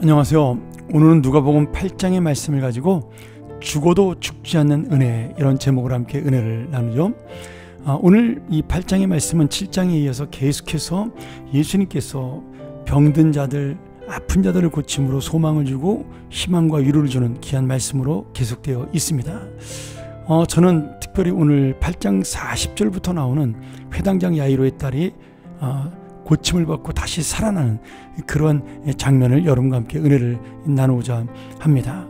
안녕하세요. 오늘은 누가복음 8장의 말씀을 가지고 죽어도 죽지 않는 은혜, 이런 제목으로 함께 은혜를 나누죠. 오늘 이 8장의 말씀은 7장에 이어서 계속해서 예수님께서 병든 자들, 아픈 자들을 고침으로 소망을 주고 희망과 위로를 주는 귀한 말씀으로 계속되어 있습니다. 저는 특별히 오늘 8장 40절부터 나오는 회당장 야이로의 딸이 고침을 받고 다시 살아나는 그런 장면을 여러분과 함께 은혜를 나누고자 합니다.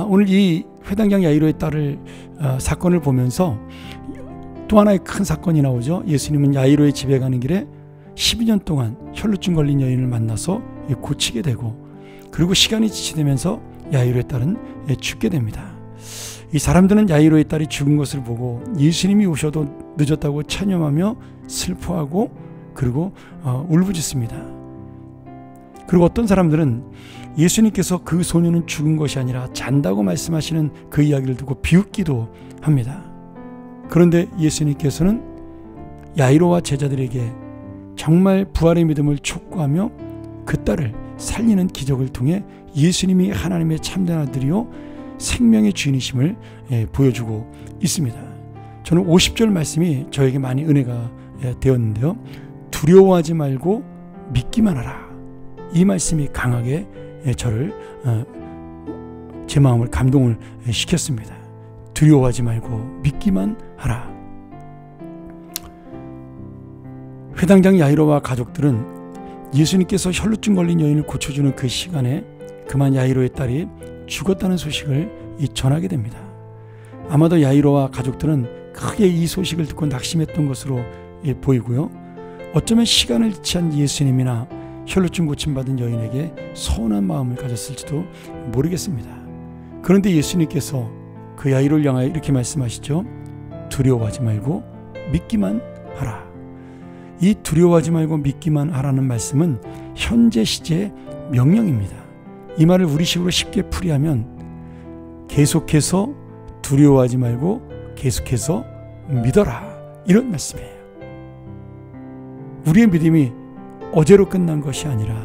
오늘 이 회당장 야이로의 딸을 사건을 보면서 또 하나의 큰 사건이 나오죠. 예수님은 야이로의 집에 가는 길에 12년 동안 혈루증 걸린 여인을 만나서 고치게 되고, 그리고 시간이 지체되면서 야이로의 딸은 죽게 됩니다. 이 사람들은 야이로의 딸이 죽은 것을 보고 예수님이 오셔도 늦었다고 체념하며 슬퍼하고, 그리고 울부짖습니다. 그리고 어떤 사람들은 예수님께서 그 소녀는 죽은 것이 아니라 잔다고 말씀하시는 그 이야기를 듣고 비웃기도 합니다. 그런데 예수님께서는 야이로와 제자들에게 정말 부활의 믿음을 촉구하며 그 딸을 살리는 기적을 통해 예수님이 하나님의 참된 아들이요 생명의 주인이심을 보여주고 있습니다. 저는 50절 말씀이 저에게 많이 은혜가 되었는데요. 두려워하지 말고 믿기만 하라. 이 말씀이 강하게 저를 제 마음을 감동을 시켰습니다. 두려워하지 말고 믿기만 하라. 회당장 야이로와 가족들은 예수님께서 혈루증 걸린 여인을 고쳐주는 그 시간에 그만 야이로의 딸이 죽었다는 소식을 전하게 됩니다. 아마도 야이로와 가족들은 크게 이 소식을 듣고 낙심했던 것으로 보이고요. 어쩌면 시간을 지체한 예수님이나 혈루증 고침받은 여인에게 서운한 마음을 가졌을지도 모르겠습니다. 그런데 예수님께서 그 야이로를 향하여 이렇게 말씀하시죠. 두려워하지 말고 믿기만 하라. 이 두려워하지 말고 믿기만 하라는 말씀은 현재 시제의 명령입니다. 이 말을 우리식으로 쉽게 풀이하면 계속해서 두려워하지 말고 계속해서 믿어라, 이런 말씀이에요. 우리의 믿음이 어제로 끝난 것이 아니라,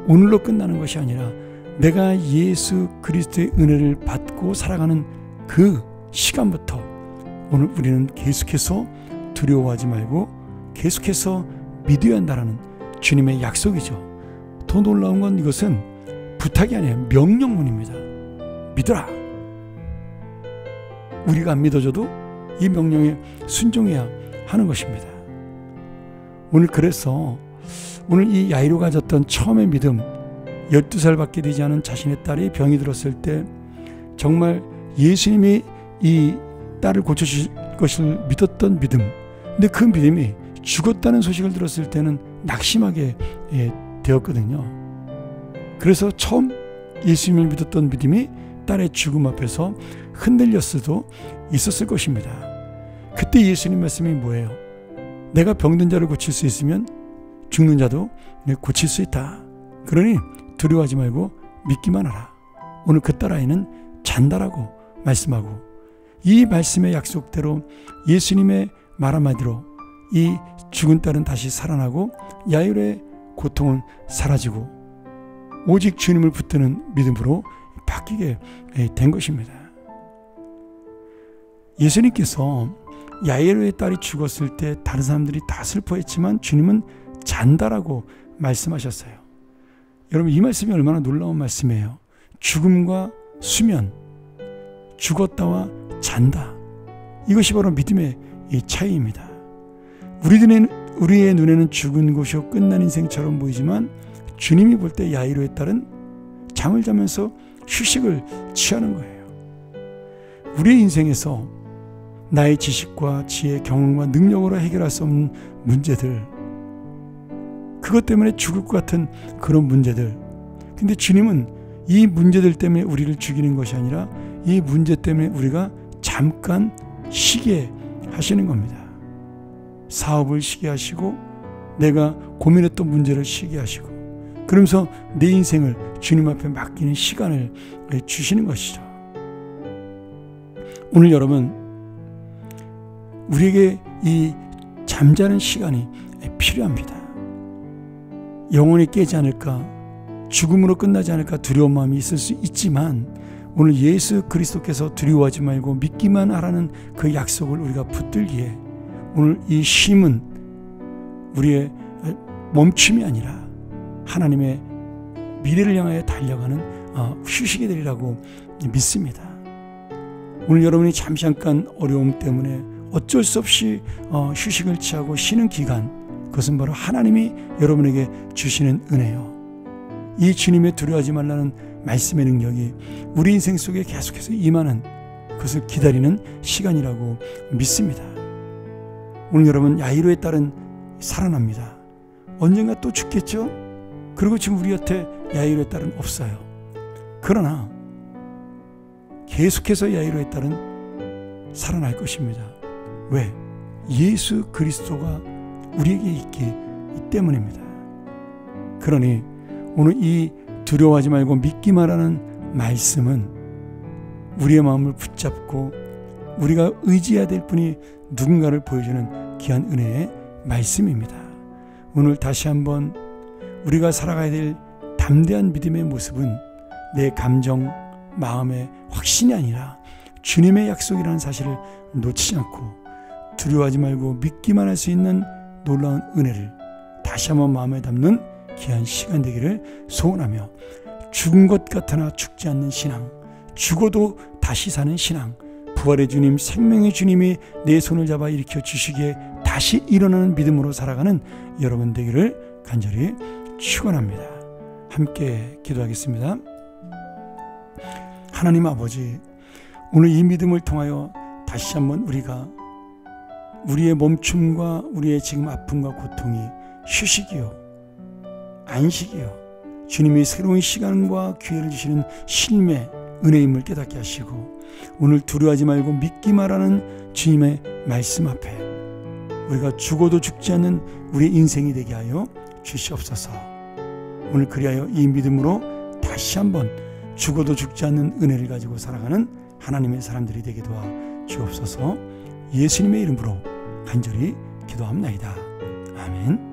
오늘로 끝나는 것이 아니라, 내가 예수 그리스도의 은혜를 받고 살아가는 그 시간부터 오늘 우리는 계속해서 두려워하지 말고 계속해서 믿어야 한다는 주님의 약속이죠. 더 놀라운 건 이것은 부탁이 아니에요. 명령문입니다. 믿어라. 우리가 안 믿어줘도 이 명령에 순종해야 하는 것입니다. 오늘 그래서 오늘 이 야이로가 가졌던 처음의 믿음, 12살밖에 되지 않은 자신의 딸이 병이 들었을 때 정말 예수님이 이 딸을 고쳐주실 것을 믿었던 믿음, 근데 그 믿음이 죽었다는 소식을 들었을 때는 낙심하게 되었거든요. 그래서 처음 예수님을 믿었던 믿음이 딸의 죽음 앞에서 흔들렸을 수도 있었을 것입니다. 그때 예수님 말씀이 뭐예요? 내가 병든 자를 고칠 수 있으면 죽는 자도 고칠 수 있다. 그러니 두려워하지 말고 믿기만 하라. 오늘 그 딸아이는 잔다라고 말씀하고, 이 말씀의 약속대로 예수님의 말 한마디로 이 죽은 딸은 다시 살아나고 야이로의 고통은 사라지고 오직 주님을 붙드는 믿음으로 바뀌게 된 것입니다. 예수님께서 야이로의 딸이 죽었을 때 다른 사람들이 다 슬퍼했지만 주님은 잔다라고 말씀하셨어요. 여러분, 이 말씀이 얼마나 놀라운 말씀이에요. 죽음과 수면, 죽었다와 잔다, 이것이 바로 믿음의 차이입니다. 우리의 눈에는 죽은 곳이요 끝난 인생처럼 보이지만 주님이 볼 때 야이로의 딸은 잠을 자면서 휴식을 취하는 거예요. 우리의 인생에서 나의 지식과 지혜, 경험과 능력으로 해결할 수 없는 문제들, 그것 때문에 죽을 것 같은 그런 문제들, 근데 주님은 이 문제들 때문에 우리를 죽이는 것이 아니라 이 문제 때문에 우리가 잠깐 쉬게 하시는 겁니다. 사업을 쉬게 하시고 내가 고민했던 문제를 쉬게 하시고, 그러면서 내 인생을 주님 앞에 맡기는 시간을 주시는 것이죠. 오늘 여러분, 우리에게 이 잠자는 시간이 필요합니다. 영혼이 깨지 않을까 죽음으로 끝나지 않을까 두려운 마음이 있을 수 있지만 오늘 예수 그리스도께서 두려워하지 말고 믿기만 하라는 그 약속을 우리가 붙들기에 오늘 이 쉼은 우리의 멈춤이 아니라 하나님의 미래를 향하여 달려가는 휴식이 되리라고 믿습니다. 오늘 여러분이 잠깐 어려움 때문에 어쩔 수 없이 휴식을 취하고 쉬는 기간, 그것은 바로 하나님이 여러분에게 주시는 은혜요. 이 주님의 두려워하지 말라는 말씀의 능력이 우리 인생 속에 계속해서 임하는 그것을 기다리는 시간이라고 믿습니다. 오늘 여러분 야이로의 딸은 살아납니다. 언젠가 또 죽겠죠? 그리고 지금 우리 곁에 야이로의 딸은 없어요. 그러나 계속해서 야이로의 딸은 살아날 것입니다. 왜? 예수 그리스도가 우리에게 있기 때문입니다. 그러니 오늘 이 두려워하지 말고 믿기만 하라는 말씀은 우리의 마음을 붙잡고 우리가 의지해야 될 분이 누군가를 보여주는 귀한 은혜의 말씀입니다. 오늘 다시 한번 우리가 살아가야 될 담대한 믿음의 모습은 내 감정, 마음의 확신이 아니라 주님의 약속이라는 사실을 놓치지 않고 두려워하지 말고 믿기만 할 수 있는 놀라운 은혜를 다시 한번 마음에 담는 귀한 시간 되기를 소원하며 죽은 것 같으나 죽지 않는 신앙, 죽어도 다시 사는 신앙, 부활의 주님, 생명의 주님이 내 손을 잡아 일으켜 주시기에 다시 일어나는 믿음으로 살아가는 여러분 되기를 간절히 축원합니다. 함께 기도하겠습니다. 하나님 아버지, 오늘 이 믿음을 통하여 다시 한번 우리가 우리의 멈춤과 우리의 지금 아픔과 고통이 휴식이요 안식이요 주님이 새로운 시간과 기회를 주시는 쉼의 은혜임을 깨닫게 하시고 오늘 두려워하지 말고 믿기만 하라는 주님의 말씀 앞에 우리가 죽어도 죽지 않는 우리의 인생이 되게 하여 주시옵소서. 오늘 그리하여 이 믿음으로 다시 한번 죽어도 죽지 않는 은혜를 가지고 살아가는 하나님의 사람들이 되게 도와 주옵소서. 예수님의 이름으로 간절히 기도합나이다. 아멘.